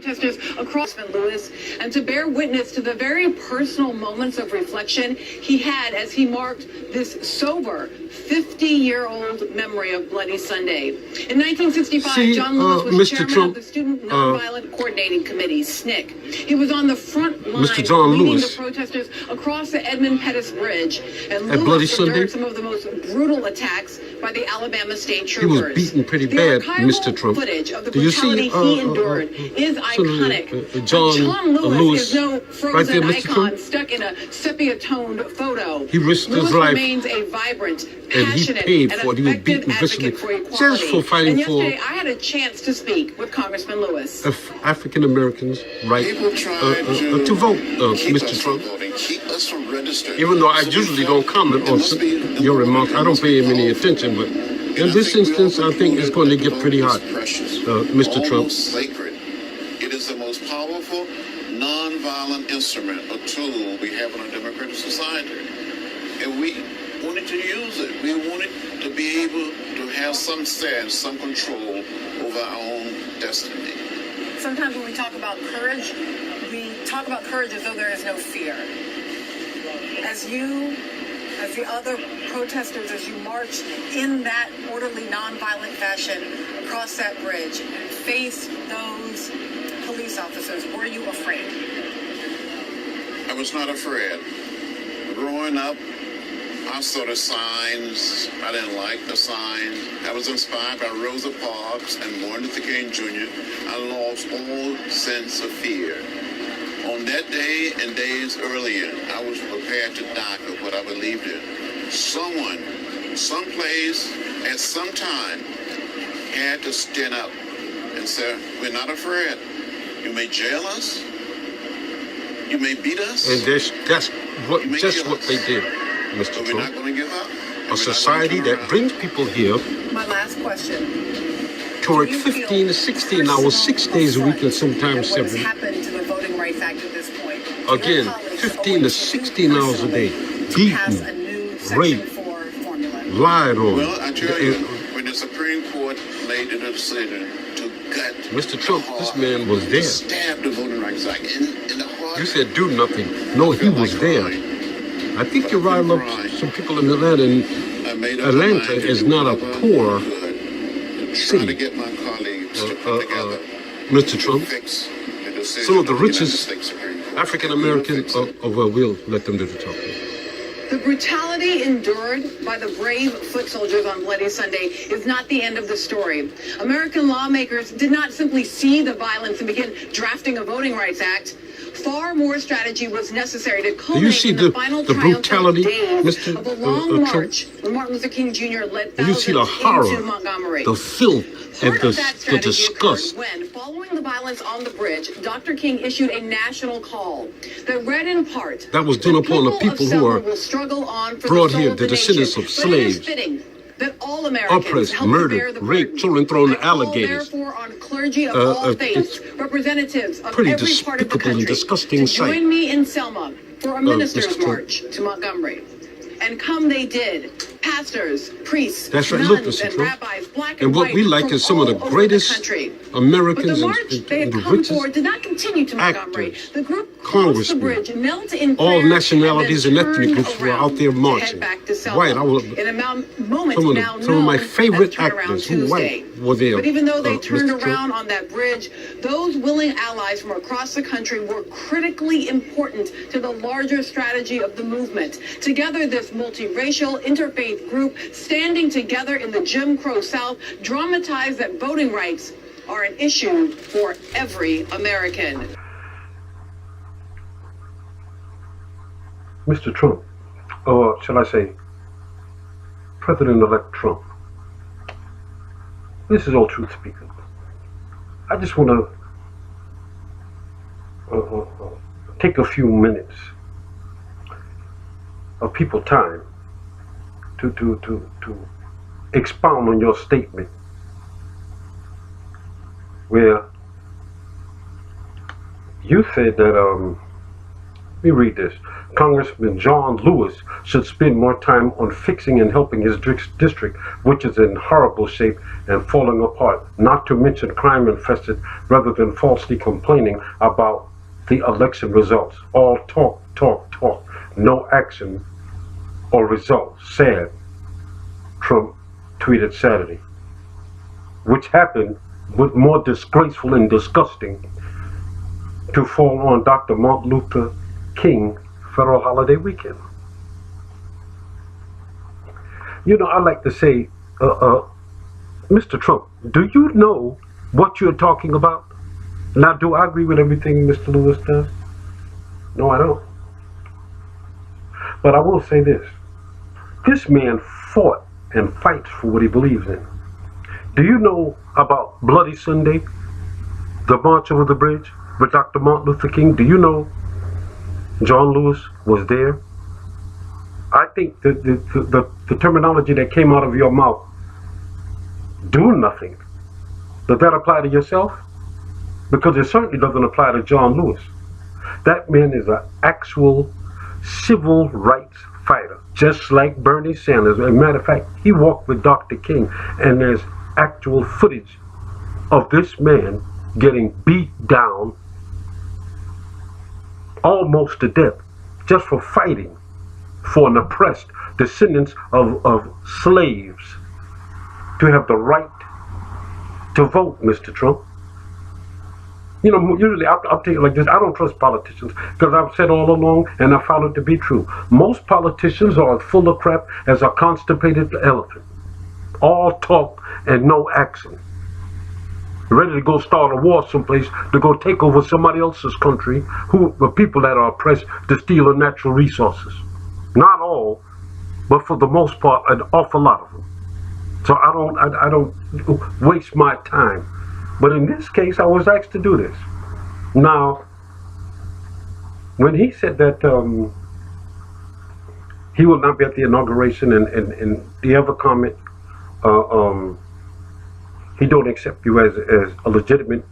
Protesters across St. Louis, and to bear witness to the very personal moments of reflection he had as he marked this sober 50-year-old memory of Bloody Sunday. In 1965, John Lewis was chairman of the Student Nonviolent Coordinating Committee, SNCC. He was on the front line leading the protesters across the Edmund Pettus Bridge, and Lewis endured some of the most brutal attacks by the Alabama State Troopers. He was beaten pretty bad, Mr. Trump. Footage of the brutality he endured is iconic. John Lewis is no frozen icon stuck in a sepia-toned photo. He risked his life, remains a vibrant, passionate, and effective advocate for equality. For fighting yesterday, I had a chance to speak with Congressman Lewis. African Americans' right to vote, Mr. Trump. Even though I usually don't comment on your remarks, I don't pay him any attention, but in this instance, I think it's going to get pretty hot, Mr. Trump. Sacred. It is the most powerful, non-violent instrument or tool we have in our democratic society. And we wanted to use it. We wanted to be able to have some sense, some control over our own destiny. Sometimes when we talk about courage, we talk about courage as though there is no fear. As you, as the other protesters, as you marched in that orderly, nonviolent fashion across that bridge and faced those police officers, were you afraid? I was not afraid. Growing up, I saw the signs. I didn't like the signs. I was inspired by Rosa Parks and Martin Luther King Jr. I lost all sense of fear. On that day and days earlier, I was prepared to die for what I believed in. Someone, someplace, at some time, had to stand up and say, we're not afraid. You may jail us. You may beat us. And that's what they did, Mr. Trump. We're not going to give up. A society that brings people here. My last question. To work 15 to 16 hours, 6 days a week, and sometimes 7. What has happened to the Voting Rights Act at this point? Again, 15 to 16 hours a day, beaten, raped, lied on. Well, I tell you, when the Supreme Court made the decision to gut Mr. Trump, this man was there. Stabbed the Voting Rights Act in the heart. You said do nothing. No, he was there. I think you rile up some people in Atlanta. And Atlanta is not a poor city. Mr. Trump, some of the richest African Americans, well, we'll let them do the talking. The brutality endured by the brave foot soldiers on Bloody Sunday is not the end of the story. American lawmakers did not simply see the violence and begin drafting a Voting Rights Act. Far more strategy was necessary to culminate in the final brutality, days of a long march when Martin Luther King Jr. led thousands into Montgomery. The filth, and the disgust. When, following the violence on the bridge, Dr. King issued a national call that read in part, that was done upon the people who are brought here, the descendants of slaves, that all Americans oppressed, murdered, raped, children thrown to alligators. Therefore, on clergy of all faiths, representatives of pretty every part of the country, and disgusting to join me in Selma for a minister's march to Montgomery. And come they did. Pastors, priests, that's right. nuns, and rabbis, black and white, we like is some of the greatest Americans and the richest did not continue to Montgomery. actors, the group congressmen, the bridge, knelt in all prayer, nationalities and ethnic groups were out there marching. White, some of my favorite actors who white were there. But even though they turned around on that bridge, those willing allies from across the country were critically important to the larger strategy of the movement. Together, this multiracial, interfaith group standing together in the Jim Crow South dramatized that voting rights are an issue for every American. Mr. Trump, or shall I say, President-elect Trump, this is all truth speaking. I just want to take a few minutes of people's time to expound on your statement where you said that Let me read this. Congressman John Lewis should spend more time on fixing and helping his district, which is in horrible shape and falling apart, not to mention crime infested, rather than falsely complaining about the election results. All talk, talk, talk, no action or results. Sad, Trump tweeted Saturday. Which happened with more disgraceful and disgusting to fall on Dr. Martin Luther King federal holiday weekend. You know, I like to say, Mr. Trump, do you know what you're talking about? Now, do I agree with everything Mr. Lewis does? No, I don't. But I will say this. This man fought and fights for what he believes in. Do you know about Bloody Sunday, the March Over the Bridge with Dr. Martin Luther King? Do you know John Lewis was there? I think that the terminology that came out of your mouth, do nothing, does that apply to yourself? Because it certainly doesn't apply to John Lewis. That man is an actual civil rights fighter, just like Bernie Sanders. As a matter of fact, he walked with Dr. King, and there's actual footage of this man getting beat down almost to death just for fighting for an oppressed descendants of slaves to have the right to vote, Mr. Trump. You know, usually I'll tell you like this, I don't trust politicians because I've said all along, and I found it to be true. Most politicians are as full of crap as a constipated elephant. All talk and no action. Ready to go start a war someplace, to go take over somebody else's country, the people that are oppressed, to steal their natural resources. Not all, but for the most part, an awful lot of them. So I don't waste my time. But in this case, I was asked to do this. Now, when he said that he will not be at the inauguration, and the other comment, he don't accept you as a legitimate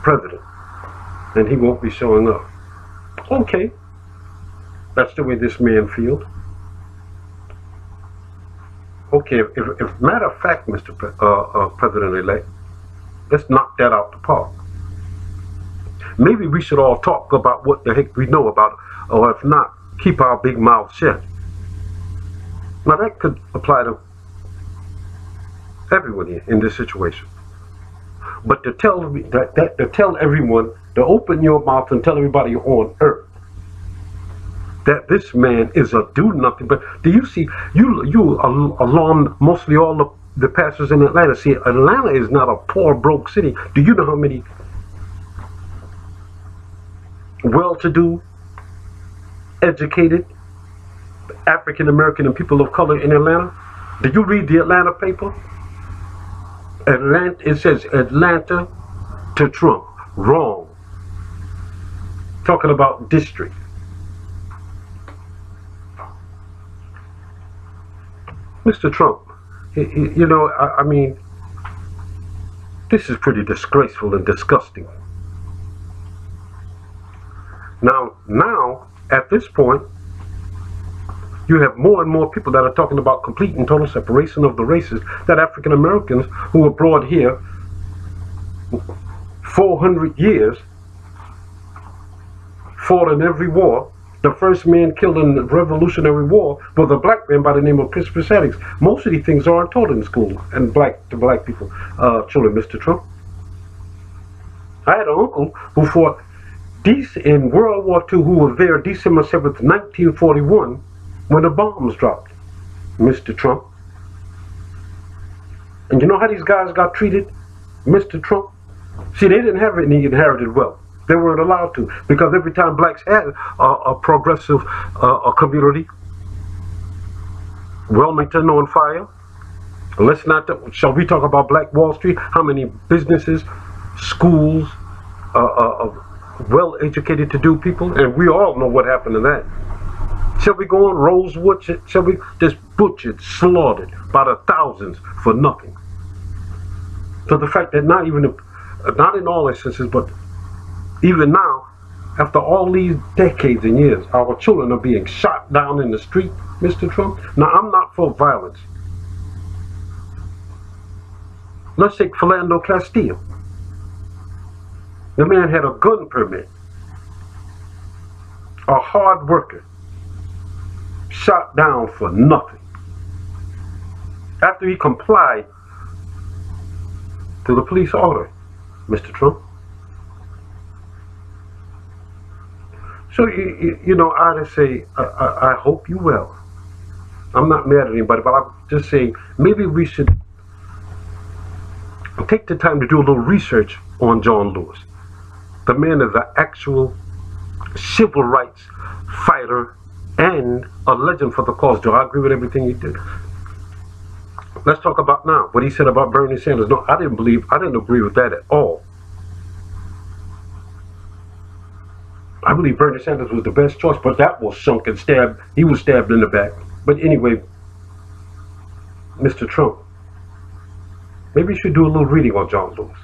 president, and he won't be showing up. Okay, that's the way this man feels. Okay, if matter of fact, Mr. President-elect, let's knock that out the park. Maybe we should all talk about what the heck we know about, or if not, keep our big mouths shut. Now that could apply to everyone here in this situation. But to tell everyone to open your mouth and tell everybody on earth that this man is a do-nothing. But do you see, you alarmed mostly all the pastors in Atlanta. See, Atlanta is not a poor, broke city. Do you know how many well-to-do, educated African-American and people of color in Atlanta? Did you read the Atlanta paper? It says Atlanta to Trump. Wrong. Talking about district. Mr. Trump, you know, I mean, this is pretty disgraceful and disgusting. Now, at this point, you have more and more people that are talking about complete and total separation of the races, that African Americans who were brought here 400 years, fought in every war. The first man killed in the Revolutionary War was a black man by the name of Christopher Sadix. Most of these things aren't taught in school, and to black people, children, Mr. Trump. I had an uncle who fought in World War II, who was there December 7th, 1941, when the bombs dropped, Mr. Trump. And you know how these guys got treated, Mr. Trump? See, they didn't have any inherited wealth. They weren't allowed to, because every time blacks had a progressive community, Wilmington on fire. Let's not, shall we talk about Black Wall Street? How many businesses, schools, well-educated to do people? And we all know what happened to that. Shall we go on Rosewood? Shall we just butchered, slaughtered by the thousands for nothing? So the fact that not in all instances, but even now, After all these decades and years, our children are being shot down in the street, Mr. Trump. Now, I'm not for violence. Let's take Philando Castile. The man had a gun permit. A hard worker. Shot down for nothing. After he complied to the police order, Mr. Trump. So, you know, I just say, I hope you well. I'm not mad at anybody, but I'm just saying, maybe we should take the time to do a little research on John Lewis. The man is an actual civil rights fighter and a legend for the cause. Do I agree with everything he did? Let's talk about now what he said about Bernie Sanders. No, I didn't agree with that at all. I believe Bernie Sanders was the best choice, but that was sunk and stabbed. He was stabbed in the back. But anyway, Mr. Trump, maybe you should do a little reading on John Lewis.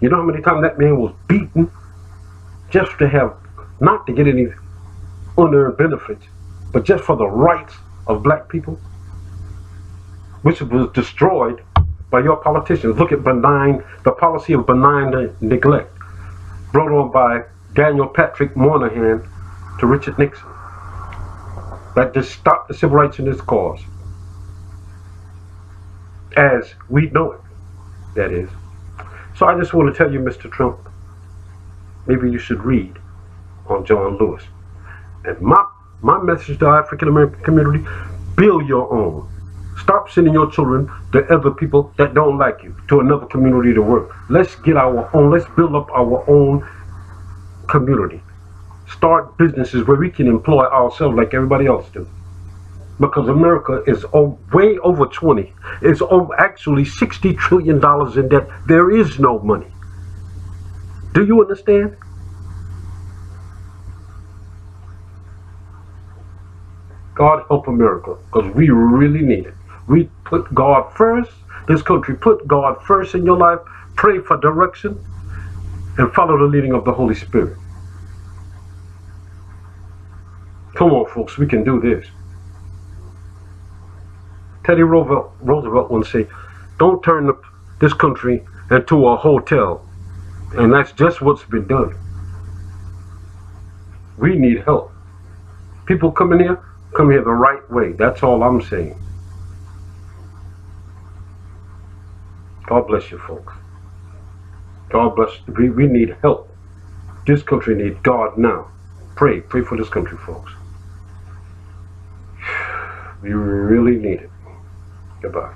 You know how many times that man was beaten just to have, not to get any unearned benefits, but just for the rights of black people, which was destroyed by your politicians. Look at the policy of benign neglect, brought on by Daniel Patrick Moynihan to Richard Nixon. That just stopped the civil rights in this cause. As we know it, that is. So I just want to tell you, Mr. Trump, maybe you should read on John Lewis. And my message to the African American community, build your own. Stop sending your children to other people that don't like you, to another community to work. Let's get our own, let's build up our own community. Start businesses where we can employ ourselves like everybody else do. Because America is way over 20. It's actually $60 trillion in debt. There is no money. Do you understand? God help America, because we really need it. We put God first. This country, put God first in your life. Pray for direction and follow the leading of the Holy Spirit. Come on, folks, we can do this. Teddy Roosevelt once said, don't turn this country into a hotel. And that's just what's been done. We need help. People come here the right way. That's all I'm saying. God bless you, folks. God bless. We need help. This country needs God now. Pray for this country, folks. We really need it. Goodbye.